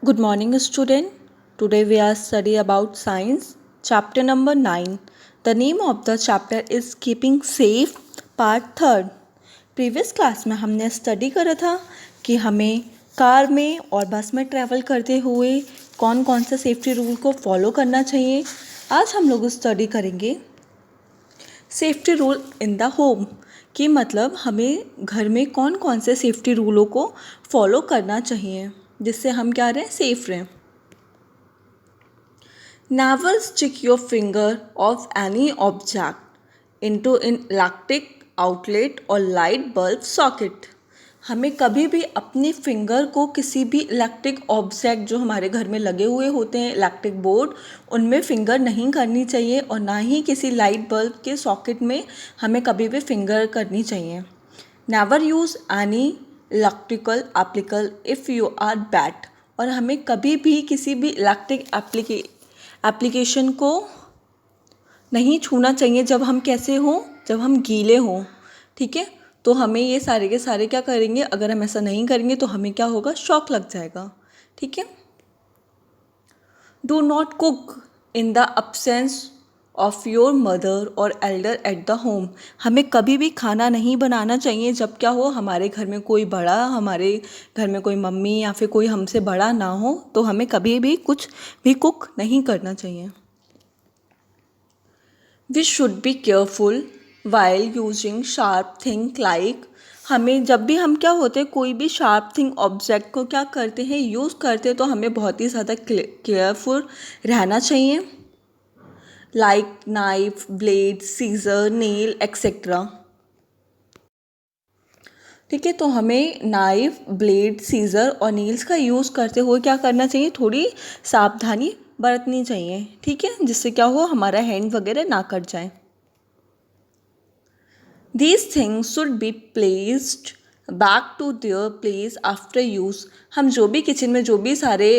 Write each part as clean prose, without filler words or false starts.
Good morning, student. Today we are study about science, chapter number 9. The name of the chapter is Keeping Safe, part 3rd. Previous class में हमने study करा था कि हमें car में और बस में ट्रैवल करते हुए कौन कौन से सेफ्टी रूल को फॉलो करना चाहिए. आज हम लोग स्टडी करेंगे safety rule in the home कि मतलब हमें घर में कौन कौन से सेफ्टी रूलों को फॉलो करना चाहिए जिससे हम क्या रहें, सेफ रहें. Never stick your finger of any object into an electric outlet or light bulb socket. हमें कभी भी अपनी फिंगर को किसी भी इलेक्ट्रिक ऑब्जेक्ट जो हमारे घर में लगे हुए होते हैं, इलेक्ट्रिक बोर्ड, उनमें फिंगर नहीं करनी चाहिए और ना ही किसी लाइट बल्ब के सॉकेट में हमें कभी भी फिंगर करनी चाहिए. Never use any electrical appliance if you are wet. और हमें कभी भी किसी भी इलेक्ट्रिक एप्लीकेशन को नहीं छूना चाहिए जब हम कैसे हों, जब हम गीले हों. ठीक है, तो हमें ये सारे के सारे क्या करेंगे, अगर हम ऐसा नहीं करेंगे तो हमें क्या होगा, शॉक लग जाएगा. ठीक है. Do not cook in the absence of your mother और एल्डर एट द होम. हमें कभी भी खाना नहीं बनाना चाहिए जब क्या हो, हमारे घर में कोई बड़ा, हमारे घर में कोई मम्मी या फिर कोई हमसे बड़ा ना हो, तो हमें कभी भी कुछ भी कुक नहीं करना चाहिए. We should be careful while using sharp thing like. हमें जब भी हम क्या होते हैं, कोई भी शार्प थिंग ऑब्जेक्ट को क्या करते हैं, यूज़ करते हैं, तो हमें बहुत ही ज़्यादा केयरफुल रहना चाहिए. Like knife, blade, scissor, nail etcetera. ठीक है, तो हमें नाइफ, ब्लेड, सीज़र और नील्स का यूज़ करते हुए क्या करना चाहिए, थोड़ी सावधानी बरतनी चाहिए. ठीक है, जिससे क्या हो, हमारा हैंड वगैरह ना कट जाए. These things should be placed back to their place after use. हम जो भी किचन में जो भी सारे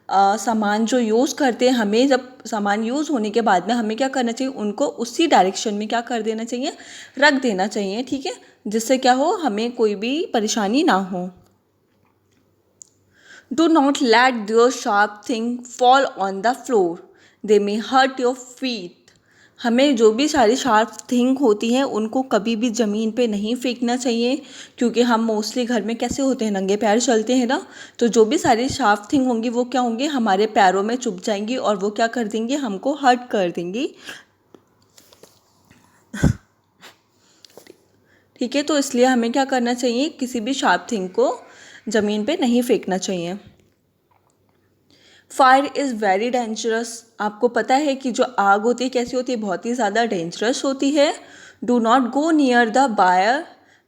सामान जो यूज़ करते हैं, हमें जब सामान यूज़ होने के बाद में हमें क्या करना चाहिए, उनको उसी डायरेक्शन में क्या कर देना चाहिए, रख देना चाहिए. ठीक है, जिससे क्या हो, हमें कोई भी परेशानी ना हो. Do not let there sharp thing fall on the floor, they may hurt your feet. हमें जो भी सारी शार्प थिंग होती हैं उनको कभी भी ज़मीन पे नहीं फेंकना चाहिए, क्योंकि हम मोस्टली घर में कैसे होते हैं, नंगे पैर चलते हैं ना, तो जो भी सारी शार्प थिंग होंगी वो क्या होंगी, हमारे पैरों में चुभ जाएंगी और वो क्या कर देंगी, हमको हर्ट कर देंगी. ठीक है, तो इसलिए हमें क्या करना चाहिए, किसी भी शार्प थिंग को ज़मीन पे नहीं फेंकना चाहिए. Fire is very dangerous. आपको पता है कि जो आग होती है कैसी होती है, बहुत ही ज़्यादा डेंजरस होती है. Do not go near the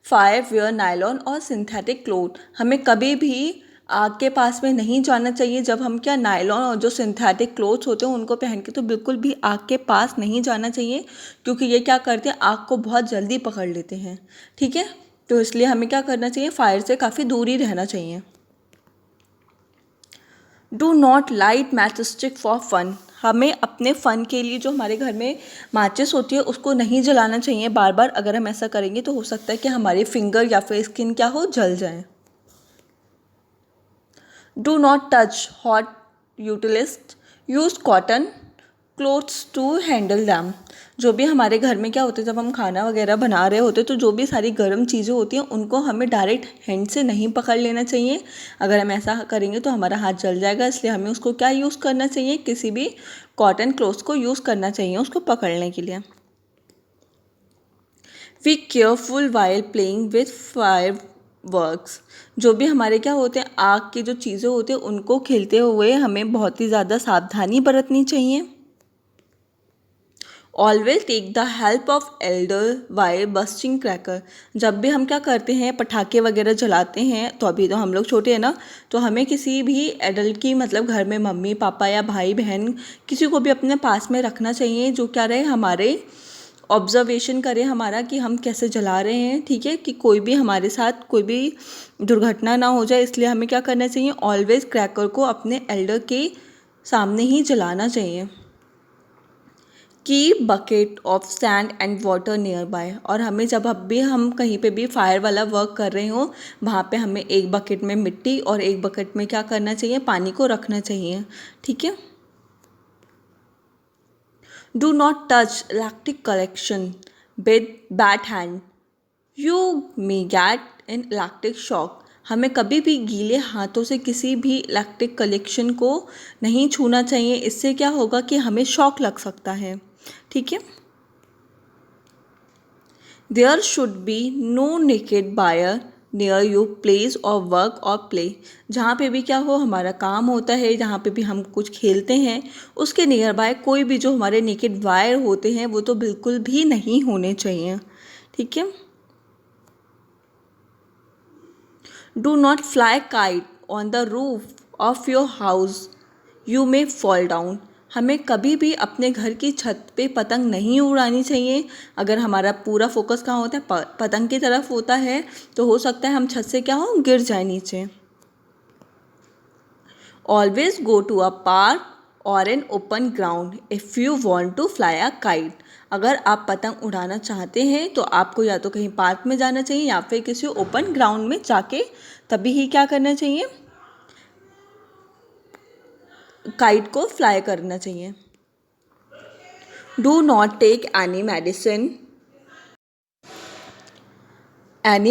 fire wear nylon और सिंथेटिक क्लोथ. हमें कभी भी आग के पास में नहीं जाना चाहिए जब हम क्या, नायलॉन और जो सिंथेटिक क्लोथ्स होते हैं उनको पहन के तो बिल्कुल भी आग के पास नहीं जाना चाहिए, क्योंकि ये क्या करते हैं, आग को बहुत जल्दी पकड़ लेते हैं. ठीक है, तो इसलिए हमें क्या करना चाहिए, फायर से काफ़ी दूर ही रहना चाहिए. Do not light match stick for fun. हमें अपने फ़न के लिए जो हमारे घर में माचिस होती है उसको नहीं जलाना चाहिए बार बार. अगर हम ऐसा करेंगे तो हो सकता है कि हमारे फिंगर या फिर स्किन क्या हो, जल जाए. डू नॉट टच हॉट यूटिलिस्ट, use cotton cloths to handle them. जो भी हमारे घर में क्या होते हैं, जब हम खाना वगैरह बना रहे होते हैं तो जो भी सारी गर्म चीज़ें होती हैं उनको हमें डायरेक्ट हैंड से नहीं पकड़ लेना चाहिए. अगर हम ऐसा करेंगे तो हमारा हाथ जल जाएगा, इसलिए हमें उसको क्या यूज़ करना चाहिए, किसी भी कॉटन क्लोथ्स को यूज़ करना चाहिए उसको पकड़ने के लिए. We careful while playing with fireworks. जो भी हमारे क्या होते हैं, आग की जो चीज़ें होती हैं उनको खेलते हुए हमें बहुत ही ज़्यादा सावधानी बरतनी चाहिए. Always take the help of elder while bursting cracker. जब भी हम क्या करते हैं, पटाखे वगैरह जलाते हैं, तो अभी तो हम लोग छोटे हैं ना, तो हमें किसी भी एडल्ट की, मतलब घर में मम्मी पापा या भाई बहन किसी को भी अपने पास में रखना चाहिए जो क्या रहे, हमारे ऑब्जर्वेशन करे हमारा कि हम कैसे जला रहे हैं. ठीक है, कि कोई भी हमारे साथ कोई भी दुर्घटना ना हो जाए, इसलिए हमें क्या करना चाहिए, ऑलवेज क्रैकर को अपने एल्डर के सामने ही जलाना चाहिए. Keep bucket of sand and water near by. और हमें जब भी हम कहीं पे भी फायर वाला वर्क कर रहे हो वहाँ पे हमें एक बकेट में मिट्टी और एक बकेट में क्या करना चाहिए, पानी को रखना चाहिए। ठीक है। Do not touch electric collection with bad hand, you may get an electric shock. हमें कभी भी गीले हाथों से किसी भी इलेक्ट्रिक कलेक्शन को नहीं छूना चाहिए, इससे क्या होगा कि हमें शॉक लग सकता है। ठीक है। There should be no naked buyer near you place और वर्क और प्ले। जहाँ पे भी क्या हो हमारा काम होता है, जहाँ पे भी हम कुछ खेलते हैं, उसके नियर बाय कोई भी जो हमारे नेकेड वायर होते हैं वो तो बिल्कुल भी नहीं होने चाहिए। ठीक है। Do not fly kite on the roof of your house, you may fall down. हमें कभी भी अपने घर की छत पे पतंग नहीं उड़ानी चाहिए। अगर हमारा पूरा फोकस कहाँ होता है, पतंग की तरफ होता है, तो हो सकता है हम छत से क्या हो गिर जाए नीचे। Always go to a park or an open ground if you want to fly a kite. अगर आप पतंग उड़ाना चाहते हैं तो आपको या तो कहीं पार्क में जाना चाहिए या फिर किसी ओपन ग्राउंड में जाके तभी ही क्या करना चाहिए, काइट को फ्लाई करना चाहिए। Do not take any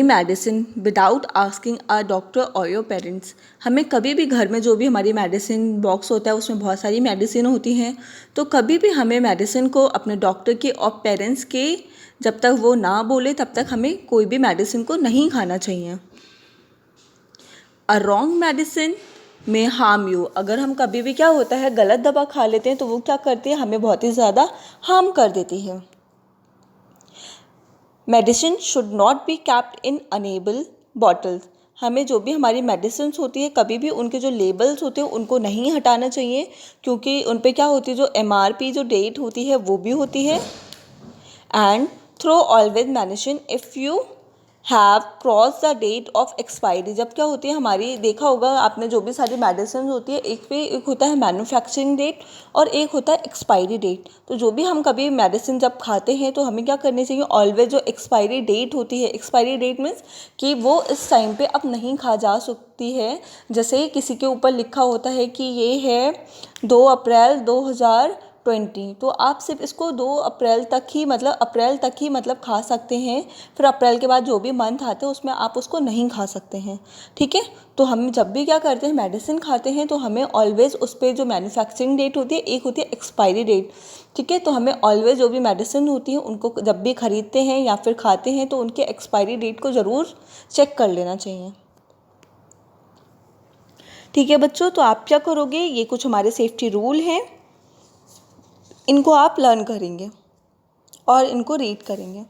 medicine without asking a doctor और योर पेरेंट्स। हमें कभी भी घर में जो भी हमारी मेडिसिन बॉक्स होता है उसमें बहुत सारी मेडिसिन होती हैं, तो कभी भी हमें मेडिसिन को अपने डॉक्टर के और पेरेंट्स के जब तक वो ना बोले तब तक हमें कोई भी मेडिसिन को नहीं खाना चाहिए। अ रॉन्ग मेडिसिन में हार्म यू। अगर हम कभी भी क्या होता है गलत दवा खा लेते हैं तो वो क्या करती है, हमें बहुत ही ज़्यादा हार्म कर देती है। Medicine should not be kept in unable bottles. हमें जो भी हमारी मेडिसिन होती है कभी भी उनके जो लेबल्स होते हैं उनको नहीं हटाना चाहिए, क्योंकि उन पे क्या होती है जो MRP जो डेट होती है वो भी होती है। And throw always medicine if you have cross the date of expiry. जब क्या होती है हमारी, देखा होगा आपने जो भी सारी मेडिसिन होती है एक होता है मैन्युफैक्चरिंग डेट और एक होता है एक्सपायरी डेट। तो जो भी हम कभी मेडिसिन जब खाते हैं तो हमें क्या करनी चाहिए, ऑलवेज जो एक्सपायरी डेट होती है, एक्सपायरी डेट मीन्स कि वो इस टाइम पे अब नहीं खा जा सकती है। जैसे किसी के ऊपर लिखा होता है कि ये है 2 अप्रैल 2020, तो आप सिर्फ इसको 2 अप्रैल तक ही मतलब खा सकते हैं। फिर अप्रैल के बाद जो भी मंथ आते हैं उसमें आप उसको नहीं खा सकते हैं। ठीक है। तो हम जब भी क्या करते हैं मेडिसिन खाते हैं तो हमें ऑलवेज उस पर जो मैन्युफैक्चरिंग डेट होती है, एक होती है एक्सपायरी डेट। ठीक है। तो हमें ऑलवेज जो भी मेडिसिन होती है उनको जब भी खरीदते हैं या फिर खाते हैं तो उनके एक्सपायरी डेट को ज़रूर चेक कर लेना चाहिए। ठीक है बच्चों, तो आप क्या करोगे, ये कुछ हमारे सेफ्टी रूल हैं, इनको आप लर्न करेंगे और इनको रीड करेंगे।